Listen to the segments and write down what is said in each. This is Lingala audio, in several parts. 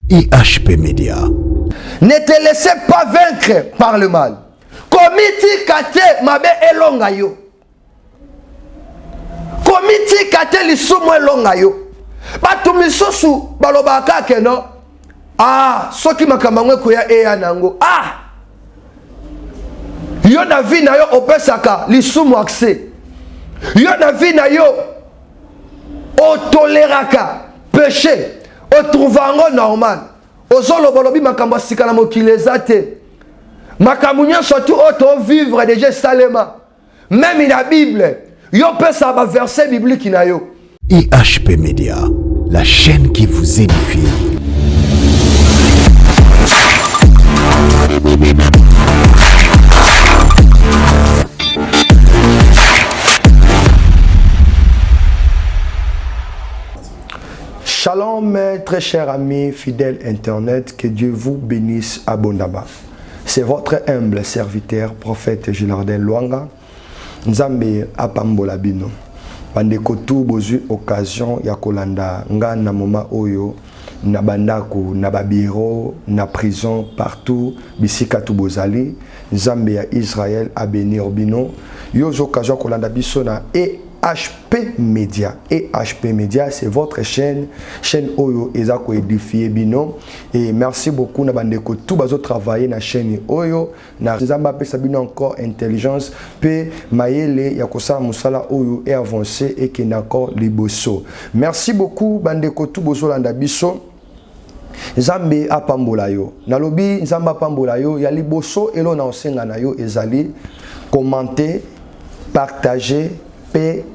IHP Média. Ne te laissez pas vaincre par le mal. Komiti kate mabe elonga yo. Komiti kate lisumu elonga yo. Batu misusu balobaka ke no. Ah, soki makamangwe kuya eya nango. Ah! Yo na vie na yo opesaka lisumu accès. Yo na vie na yo otoleraka péché. Otrouvango normal. Ozolo bolobi makambo sika na mokili ezate. Makambo surtout auto vivre déjà salema. Même dans la Bible, yo pesa ba verset biblique na yo. IHP Média, la chaîne qui vous édifie. Shalom, très chers amis fidèles Internet, que Dieu vous bénisse abondamment. C'est votre humble serviteur, prophète Gilardin Luanga. Nzambe apambola bino. Bandeko tu bozu occasion ya kolanda nga na moma oyo na bandako na babiro na prison partout bisika tu bozali. Nzambe ya Israël a bénir bino. Yo occasion kolanda biso na EHP Média. EHP Média, c'est votre chaîne Oyo Ezako édifié bino. Et merci beaucoup na bandeko tout bazo travailler na chaîne Oyo. Na Nzamba pe sabino encore intelligence pe mayele ya kosa musala Oyo et avancé et qui n'a encore liboso. Merci beaucoup bandeko tout bozo landa biso. Nzambe apambola yo. Nalobi Nzamba apambola yo ya liboso elo na osenga na yo ezali commenter, partager,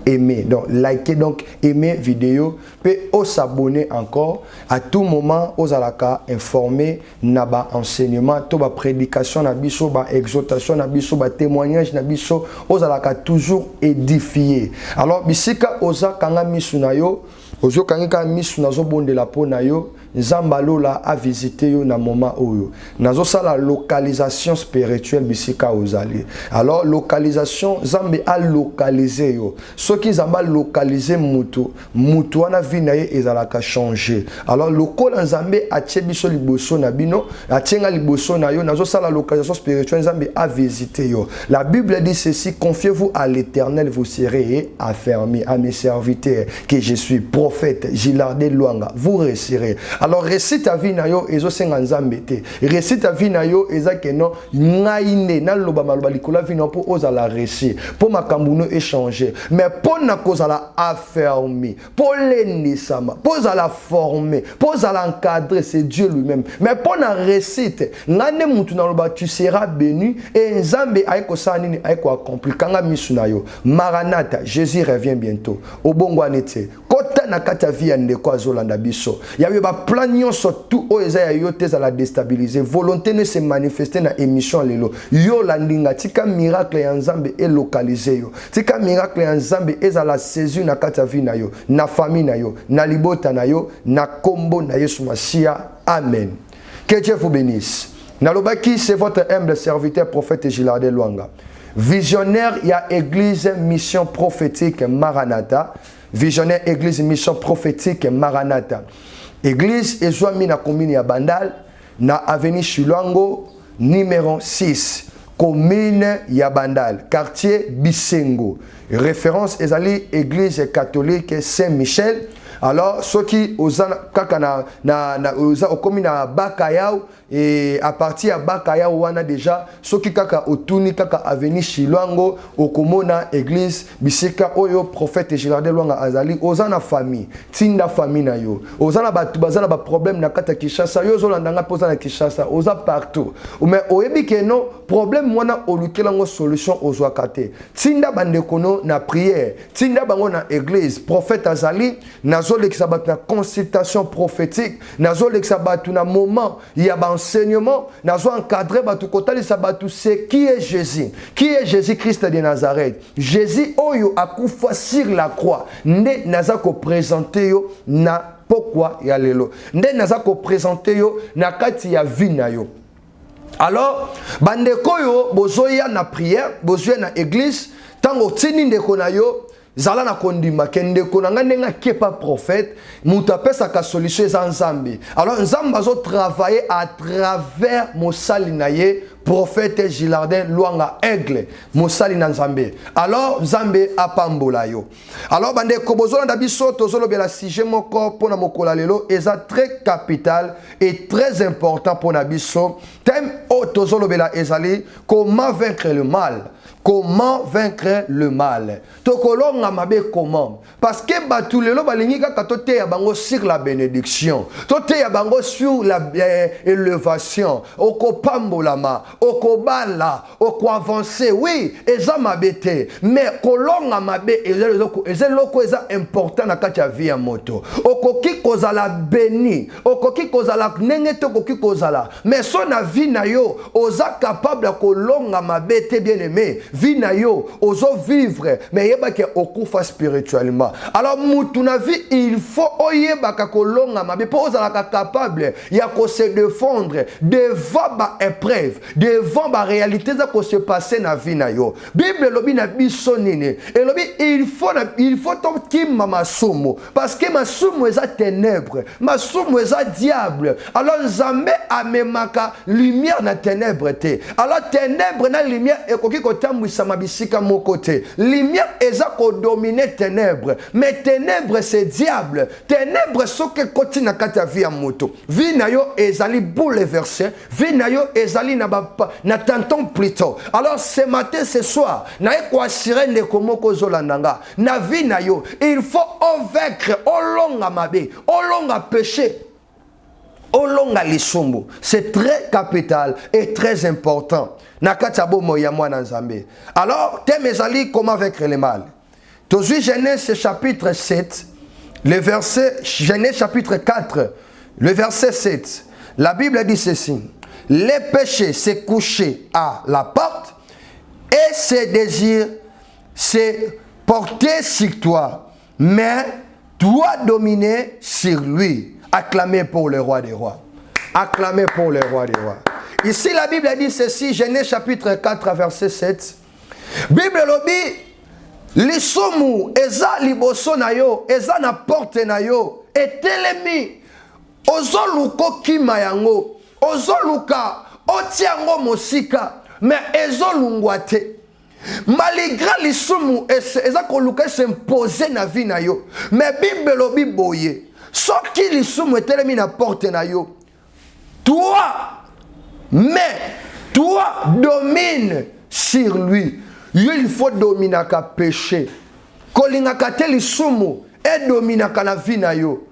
aimer, donc liker, donc aimer vidéo, peut s'abonner encore à tout moment aux alaka informer naba enseignement, to ba prédication na biso, ba exhortation na biso, ba témoignage na biso, aux alaka toujours édifier. Alors bisika oza kanga misuna yo, ozo kanga misuna zo bonde la po na yo. Nzambalola a visité yo na moment oyo. Nazo sa la localisation spirituelle bisika ozali. Alors localisation Zambe a localisé yo. Ce qui Zamba localisé mutu wana vie na ye ezalaka changer. Alors lokol Nzambe a tchebiso liboso na bino, a tchenga liboso na yo, nazo sa la localisation spirituelle Zambe a visité yo. La Bible dit ceci: confiez-vous à l'Éternel, vous serez affermis. À mes serviteurs que je suis prophète Gilardin Luanga, vous réussirez. Alors récite ta vie na yo ezo senga Nzambe te. Récite ta vie na yo ezakeno ngaine na loba maloba likola vie na po oza la récit. Po makambo no échanger. Mais po na koza la affermi, po lenisama, po za la former, po za la encadrer, c'est Dieu lui-même. Mais po na récite, ngane mutu na loba tu seras béni et Nzambe aiko sa nini aiko accompli kanga misu na yo. Maranatha, Jésus revient bientôt. Obongo anete. Kota na kata vie ndeko azolanda biso. Ya yo ba plan nyonso tout oza ya yo teza la déstabiliser. Volonté ne se manifester na émission lelo. Yo la ndinga tika miracle ya Nzambe e localiser yo. Tika miracle ya Nzambe eza la saisir na kata vie na yo, na famille na yo, na libota na yo, na kombo na Yesu Masia. Amen. Que Dieu vous bénisse. Nalobaki, c'est votre humble serviteur prophète Gilardin Luanga. Visionnaire il y a église mission prophétique Maranatha. Visionnaire église mission prophétique Maranatha. Église ezwami na commune ya Bandal na avenue Chilango numéro 6 commune ya Bandal quartier Bisengo. Référence ezali église catholique Saint-Michel. Alors ceux qui osana kaka na oza commune ya Bakayao et à partir de Bakayao wana déjà ceux qui kaka otuni kaka avenue Chilango okomona église bisika oyo prophète Gilardin Luanga azali ozana famille tinda famille na yo ozana batu bazana ba problème na kata Kinshasa yo zolandanga poza na Kinshasa oza partout mais oyebi ke no problème wana olukelango solution ozwa kate tinda bandekono na prière tinda bango na église prophète azali nazo lekisa batu na consultation prophétique nazo lekisa batu na moment ya enseignement, nous avons encadré c'est qui est Jésus. Qui est Jésus-Christ de Nazareth? Jésus oyo akufa sur la croix. Nde nazako présenté yo na pourquoi ya lelo. Nde nazako présenté yo na kati ya vie na yo. Alors, bandeko yo bozoya na prière, bozoya na église, tango tini ndeko na yo zala na kondima kende konanga nenga kepa prophète mutape sa ka solution za nzambe. Alors nzambe azo travailler à travers mosali na ye prophète Gilardin Luanga Aigle mosali na nzambe. Alors nzambe apambola yo. Alors bande ko bozona da biso tozolo bela sujet moko pona mokola lelo eza très capital et très important pona biso. Thème o tozolo bela ezali comment vaincre le mal. Comment vaincre le mal? Tokolonga mabe comment? Parce que batulelo balingika katote ya bango sur la bénédiction. Tote ya bango sur la élévation. Oko pambolama, oko bala, oko avancer. Oui, eza mabete. Mais kolonga mabe ezeloko eza important na kati ya vie ya moto. Oko ki kozala béni, oko ki kozala nenge toko ki kozala. Mais son na vie na yo, oza capable kolonga mabete bien-aimé. Vie na yo, ozo vivre, mais yeba ke okufa spirituellement. Alors mutu na vie, il faut oyeba ka kolonga mabe po ozala capable ya ko se défendre devant ba épreuve, devant ba réalité za ko se passer na vie na yo. Bible lobi na biso nini? Et lobi il faut to kimma masumu parce que masumu eza ténèbres, masumu eza diable. Alors nzambe amemaka lumière na ténèbres te. Alors ténèbres na lumière ekoki ko tambwisa mabisika moko te. Lumière eza ko dominer ténèbres, mais ténèbres c'est diable. Ténèbres soke koti na kati ya vie ya moto. Vie na yo ezali bouleversé, vie na yo ezali na tanton plutôt. Alors ce matin, ce soir, na ko assurer ndeko moko zolandanga. Na vie na yo, il faut vaincre olonga mabe, olonga péché. Olonga lisumbu. C'est très capital et très important. Nakatabo moya mwana nzambe. Alors, thème ezali comment vaincre le mal. Tozui Genèse chapitre 7, le verset, Genèse chapitre 4, le verset 7. La Bible dit ceci. Les péchés s'est couché à la porte et ses désirs s'est porté sur toi. Mais toi dominer sur lui. Acclamez pour le roi des rois. Acclamez pour le roi des rois. Ici, la Bible dit ceci, Genèse chapitre 4, verset 7. Bible lobi, lisumu, eza liboso na yo, eza na porte na yo, etelemi, ozoluko kima yango, ozoluka, otiango mosika, mais ezolungwa te. Malgré lisumu, eza koluka s'imposer na vie na yo, mais Bible lobi boye. Soki lisumu etelemi na porte na yo. Toi domine sur lui. Il faut dominer ka péché. Kolinga kate lisumu et dominer ka na vie na yo.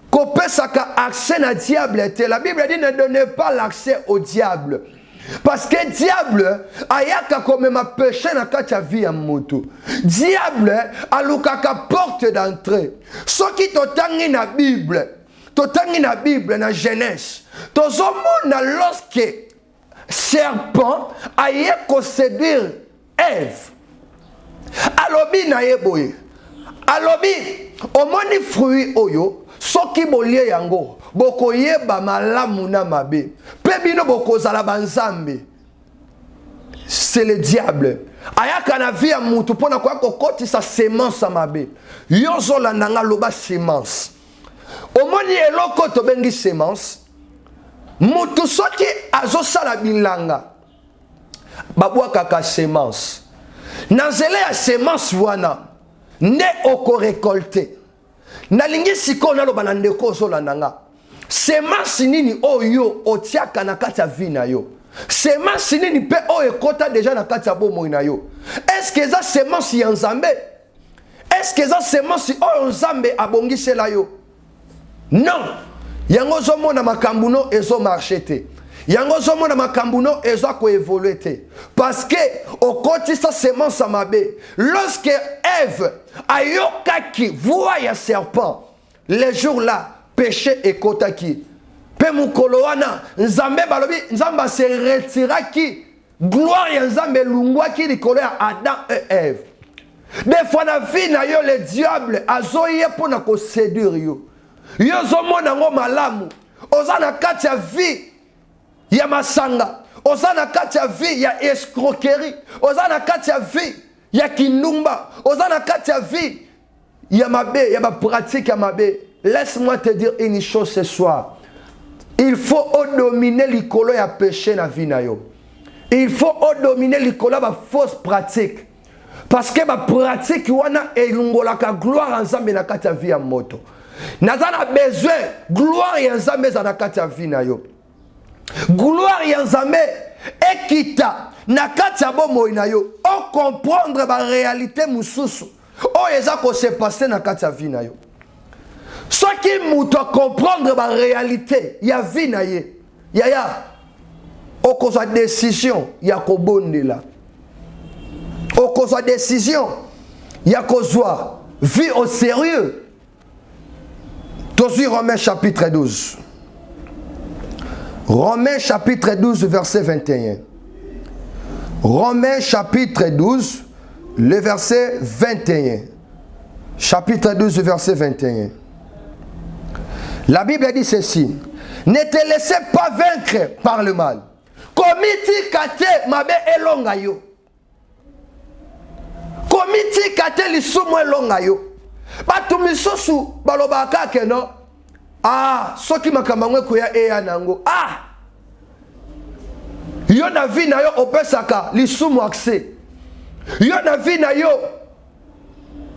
Kopesa ka accès na diable te. La Bible dit ne donnez pas l'accès au diable. Parce que diable ayaka comme ma péché na kati ya vie ya moto. Diable alukaka porte d'entrée. Soki totangi na Bible na Genèse. Tozomona lorsque serpent ayeko séduire Ève. Alobi na yeboye. Alobi omoni fruit oyo soki bolie yango bokoyeba malamu na mabe. Pebino bokozala banzambe. C'est le diable. Ayaka na vie ya mutu pona kwa kokoti sa semence mabe. Yozo la nanga loba semence. Omoni eloko to bengi semence. Mutu soki azosala bilanga. Babwaka ka semence. Nanzele ya semence wana ne oko récolter. Nalingi siko na loba na ndeko zolandanga. Semence nini oyo otiaka na kati ya vie na yo. Semence nini pe oyo ekota déjà na kati ya bomoi na yo. Est-ce que ça semence ya nzambe? Est-ce que ça semence oyo nzambe abongisela yo? Non. Yango zomona makambu no ezo marché te. Yango zomona makambu no ezo ko évoluer te. Parce que okoti sa semence mabe. Lorsque Ève ayokaki voix ya serpent, les jours là péché ekotaki. Pe mukolo wana nzambe balobi nzamba se retiraki. Gloire ya nzambe lungwaki likolo ya Adam et Ève. Des fois na vie na yo le diable azoye pona ko séduire yo. Yo zomona ngo malamu. Oza na kati ya vie ya masanga. Oza na kati ya vie ya escroquerie. Oza na kati ya vie ya kindumba, oza na kati ya vie, ya mabe, ya ba pratique ya mabe. Laisse-moi te dire une chose ce soir. Il faut dominer l'ikolo ya péché na vie na yo. Il faut dominer l'ikolo ba fausse pratique. Parce que ba pratique wana elungolaka gloire nzambe na kati ya vie ya moto. Naza na besoin gloire ya nzambe za na kati ya vie na yo. Gloire ya nzambe ekita na kati ya bomoi na yo. O comprendre ba réalité mususu. O eza ko se passer na kati ya vie na yo. Ce qui mouto comprendre la réalité, il y a vie na ye. Yaya, au cause de décision, il y a ko bondela. Au cause de décision, il y a ko zoa vie au sérieux. Tosi Romains chapitre 12. Romains chapitre 12 verset 21. Romains chapitre 12 le verset 21. Chapitre 12 verset 21. La Bible dit ceci. Ne te laissez pas vaincre par le mal. Komiti kate mabe elonga yo. Komiti kate lisumu elonga yo. Batu misusu balobaka ke no. Ah, soki makamangwe kuya eya nango. Ah. Yo na vi na yo opesaka lisumu accès. Yo na vi na yo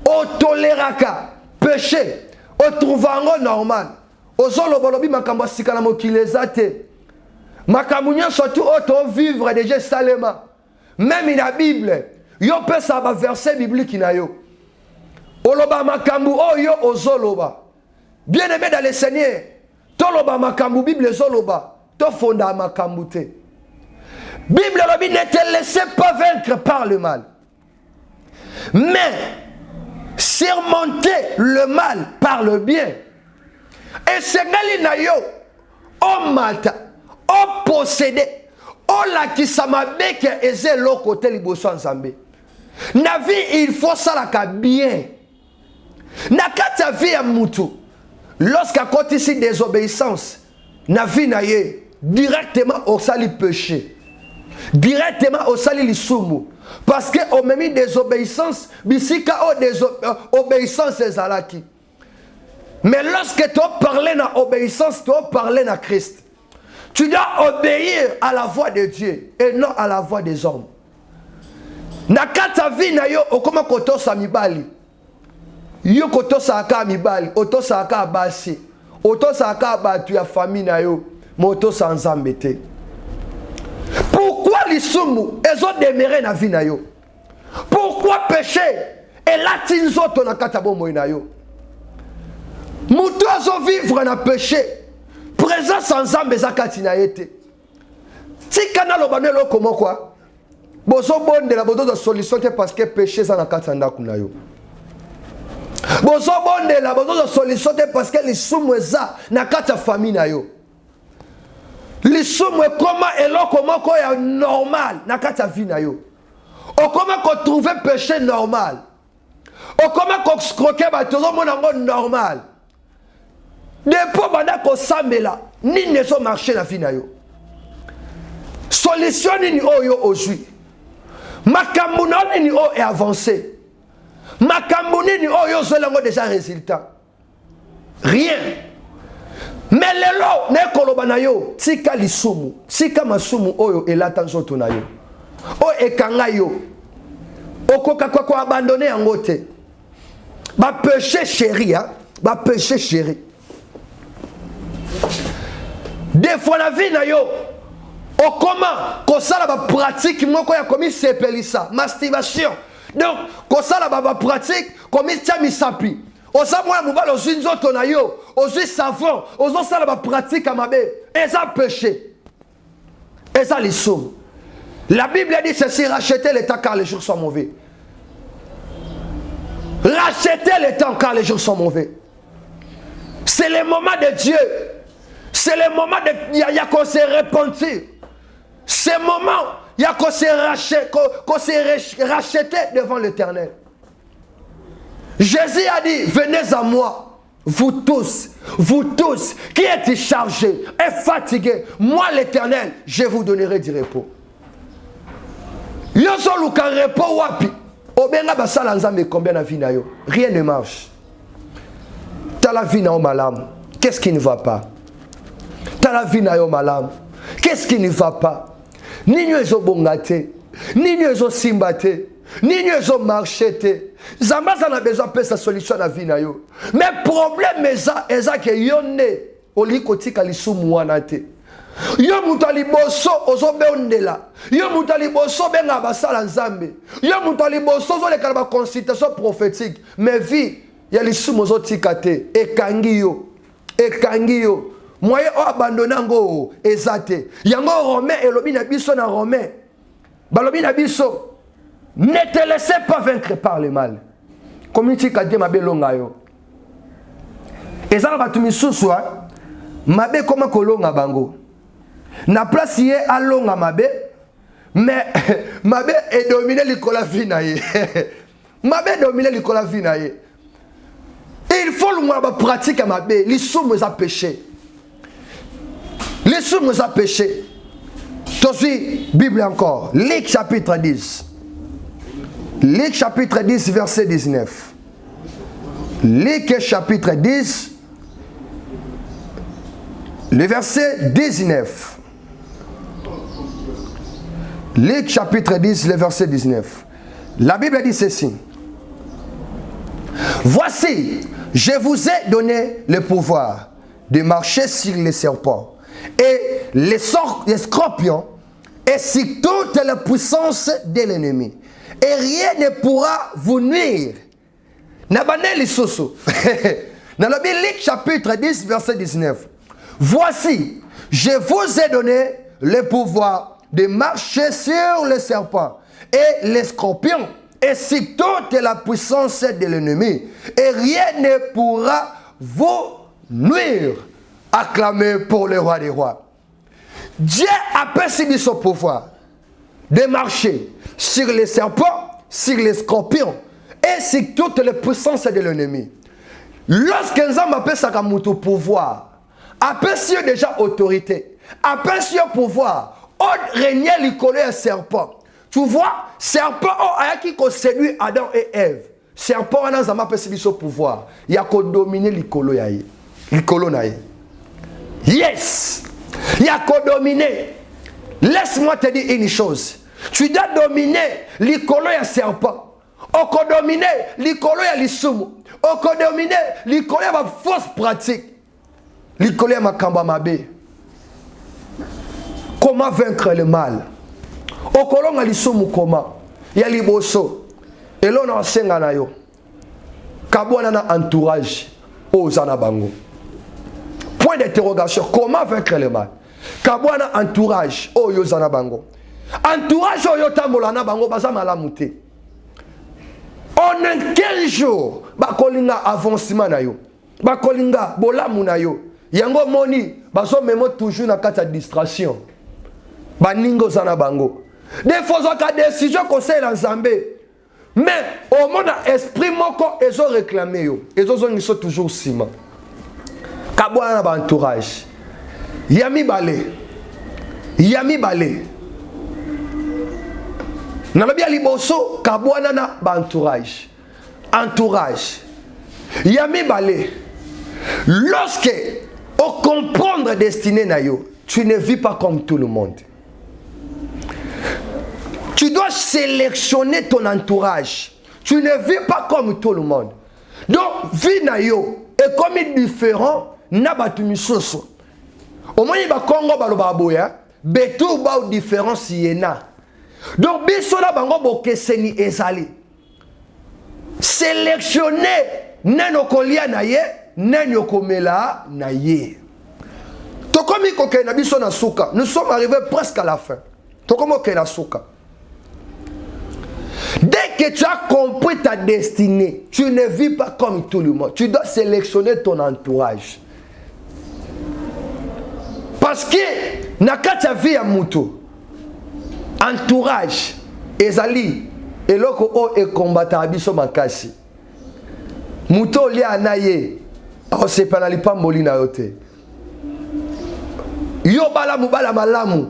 otoleraka péché. Otrouvango normal. Ozolo bolobi makambo sikala mokile zate. Makambo nyonso oto vivre déjà salema. Même in la Bible, yo pesa ba verset biblique na yo. Oloba makambo oyo ozoloba. Bien-aimé dans le Seigneur, toloba makambo Bible zoloba, to fonda makambo te. Bible lobi ne te laissez pas vaincre par le mal. Mais surmonter le mal par le bien. Et c'est na yo, o mata, o possédé, o la qui s'amabe que eze lo côté liboso nzambe. Na vie il faut ça la bien. Na kata vie ya mutu. Lorsqu'à côté ici désobéissance, na vie na ye directement au sali péché. Directement au sali lisumu. Parce que au même désobéissance, bisika o obéissance ezalaki. Mais lorsque tu parles dans obéissance, tu parles dans Christ. Tu dois obéir à la voix de Dieu et non à la voix des hommes. Na kata vi na yo okoma kotosa mibali. Yo kotosa aka mibali, otosa aka basi. Otosa aka batu ya famille na yo, motosa nzambe te. Pourquoi lisumu ezo demeurer na vi na yo? Pourquoi péché et la tinzoto na kata bomo na yo? Moutozo vivre na péché. Présence ensemble zakati na yete. Tikana lobane lo komo quoi? Bozo bonde la bozo de solution parce que péché ça na katanda kuna yo. Bozo bonde la bozo de solution parce que les soumweza na kata famille na yo. Les soumwe comment elo comment ko ya normal na kata vie na yo. O comment ko trouver péché normal. O comment ko scroquer ba tozo monango normal. Depuis banda ko sambela ni ne so marcher na vie na yo. Solution ni oyo aujourd'hui. Makambo ni o est avancé. Makambo ni oyo zelango déjà résultat. Rien. Mais lelo ne koloba na yo tika lisumu, tika masumu oyo elata nzoto na yo. O ekanga yo. Okoka kwa abandonner yango te. Ba péché chéri hein, ba péché chéri. Des fois la vie na yo o comment kosala ba pratique moko ya komi sepelisa masturbation. Donc kosala ba pratique komi tchami sapi. Osa mwa mubalo zinzoto na yo, ozi savon, ozo sala ba pratique amabe, eza péché. Eza lisum. La Bible dit ceci, rachetez le temps car les jours sont mauvais. Rachetez le temps car les jours sont mauvais. C'est le moment de Dieu. C'est le moment de il y a qu'on se repentir. C'est le moment il y a qu'on se racheter devant l'Éternel. Jésus a dit, venez à moi, vous tous qui êtes chargés et fatigués, moi l'Éternel, je vous donnerai du repos. Yoso luka repos wapi, Obenga basala nzambe combien na vie na yo? Rien ne marche. T'as la vie na yo malam. Qu'est-ce qui ne va pas? T'as la vie na yo malam. Qu'est-ce qui ne va pas? Ni ezo bongate, ni ezo simbate, ni ezo marchete. Zamba ça n'a besoin de sa solution na vie na yo. Mais problème eza que yonne oli kotika lisumu wana te. Yo mutali boso ozobe ondela. Yo mutali boso benga basala nzambe. Yo mutali boso zo le kalaba consultation prophétique. Mais vie ya lisumu ozotika te ekangi yo. Ekangi yo. Moyen o abandonné ngo ezate. Yango Romain elobi na biso na Romain. Balobi na biso. Ne te laissez pas vaincre par le mal. Community kadie mabe longa yo. Ezala batu misusu mabe koma kolonga bango. Na place yé alonga mabe, mais mabe est dominé l'ikola vinaye. Mabe dominé l'ikola vinaye. Il faut le moins pratique à mabe, les sommes à péché. Les sommes à péché. Tosi Bible encore, Luc chapitre 10. Luc chapitre 10 verset 19. Luc chapitre 10 le verset 19. Luc chapitre 10, le verset 19. La Bible dit ceci. Voici, je vous ai donné le pouvoir de marcher sur les serpents et les scorpions et sur toute la puissance de l'ennemi. Et rien ne pourra vous nuire. Nabane lisoso. Dans la Bible, Luc chapitre 10, verset 19. Voici, je vous ai donné le pouvoir de marcher sur les serpents et les scorpions et sur toute la puissance de l'ennemi. Et rien ne pourra vous nuire. Acclamez pour le roi des rois. Dieu a perçu son pouvoir de marcher sur les serpents, sur les scorpions et sur toute la puissance de l'ennemi. Lorsque nous avons appelé ça comme pouvoir, appelle déjà autorité, appelle pouvoir. On régnait l'icôle un serpent. Tu vois, serpent qui séduit Adam et Ève. Serpent on a jamais perçu son pouvoir. Il y a qu'à dominer l'icôle yaye. L'icôle naye. Yes. Il y a qu'à dominer. Laisse-moi te dire une chose. Tu dois dominer l'icôle ya serpent. On peut dominer l'icôle ya l'isumu. On peut dominer l'icôle ya fausse pratique. L'icôle ya makamba mabe. Comment vaincre le mal? Au colon a l'isumu comment? Il y a liboso. Et l'on a senga na yo. Kabwana na entourage. Ozana bango. Point d'interrogation. Comment vaincre le mal? Kabwana entourage. Oh yozana bango. Entourage oyo tambola na bango baza malamute. En un 15 jours, bakolinga avancement na yo. Bakolinga bolamu na yo. Yango moni bazo memo toujours na kata distraction. Baningo zana bango. Des fois on a décision conseil en Zambé. Mais au monde esprit moko ezo réclamer yo. Ezo zongiso toujours sima. Kabwana ba entourage. Yami balé. Yami balé. Nalobi liboso kabwana na ba entourage. Entourage. Yami balé. Lorsque on comprendre destinée na yo, tu ne vis pas comme tout le monde. Tu dois sélectionner ton entourage. Tu ne vis pas comme tout le monde. Donc, vie na yo est comme différent na batu misoso. Au moins il va Congo baloba boya, betu ba différence yena. Donc biso na bango bokeseni ezali. Sélectionner neno kolia na ye, neno komela na ye. To komi koke na biso na suka. Nous sommes arrivés presque à la fin. To komo ke na suka. Dès que tu as compris ta destinée, tu ne vis pas comme tout le monde. Tu dois sélectionner ton entourage. Parce que, nakata vie à muto, entourage, ezali, eloko o e kombata abiso makasi. Muto li anaye, o se panali pamboli na yote. Yo balamu bala malamu,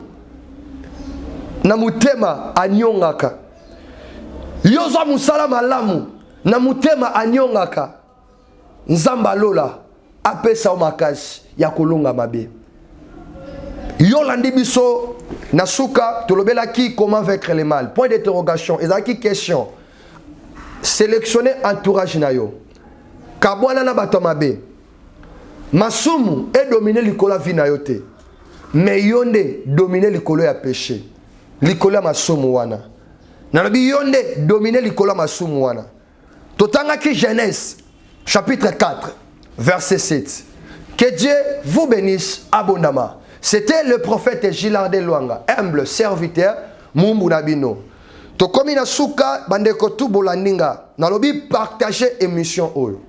na mutema anyongaka. Yo yoza musala malamu na mutema anyongaka nzamba lola apesa makasi ya kolonga mabe. Yolandi biso nasuka tolobela ki comment vaincre le mal. Point d'interrogation. Ezaki question. Sélectionner entourage na yo. Kabwana na bato mabe. Masumu est dominé likolo ya vie na yo te. Mais yonde dominé likolo ya péché. Likolo ya masumu wana. Nalobi yonde dominé likolo ya masumu wana. Totanga ki Genèse chapitre 4 verset 7. Que Dieu vous bénisse abondamment. C'était le prophète Gilardé Luanga, humble serviteur, Mumbu Nabino. Tokomi na suka bandeko tu bolandinga. Nalobi partager émission oyo.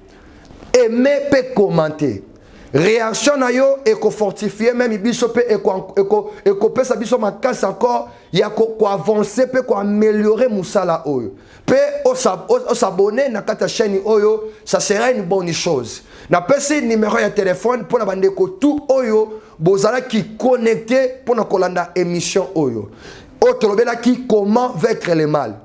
Aimer pe commenter. Réaction na yo eko fortifier même biso pe eko pesa biso makasi encore ya ko avancer pe ko améliorer musala oyo. Pe o s'abonner na kata chaîne oyo, ça sera une bonne chose. Na pesi numéro ya téléphone pour na bandeko tout oyo bozala qui connecté pour na kolanda émission oyo. Otolobela qui comment vaincre le mal.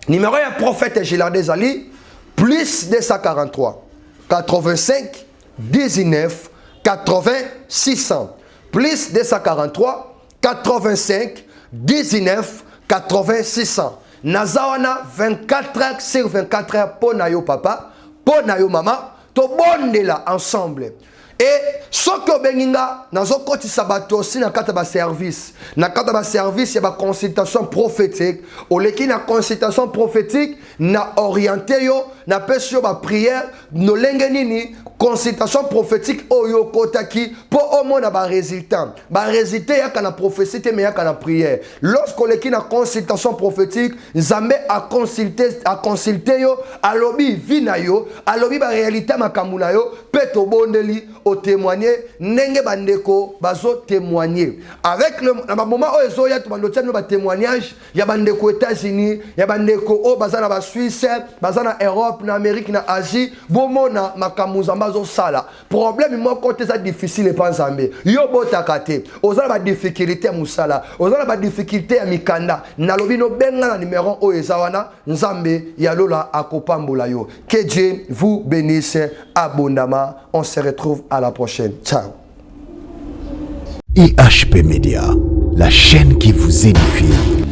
Numéro ya prophète Gilardé Zali plus 243 85 19 80 600 plus 243 85 19 80 600. Nazawana 24 heures sur 24 heures pour nayo papa, pour nayo maman, to bondela ensemble. Et ce que beninga nazo koti sabato aussi na kata ba service. Na kata ba service ya ba consultation prophétique. Oleki na consultation prophétique na orienté yo na pesio ba prière no lenge nini consultation prophétique oyo kotaki pour au moins ba résultat. Ba résultat ya kana prophétie te mais ya kana prière. Lorsque oleki na consultation prophétique, Nzambe a consulter yo alobi vina yo, alobi ba réalité makamuna yo, peto bondeli au témoigner nenge bandeko bazo témoigner avec le moment où ezo ya to bandotia no ba témoignage ya bandeko États-Unis ya bandeko o bazana ba Suisse bazana Europe na Amérique na Asie bomona makamuza bazo sala problème mo côté ça difficile pas Nzambe yo botakate ozala ba difficulté musala ozala ba difficulté ya mikanda nalobi no benga na numéro o ezawana Nzambe ya lola akopambola yo. Que Dieu vous bénisse abondamment. On se retrouve à la prochaine. Ciao. IHP Media, la chaîne qui vous édifie.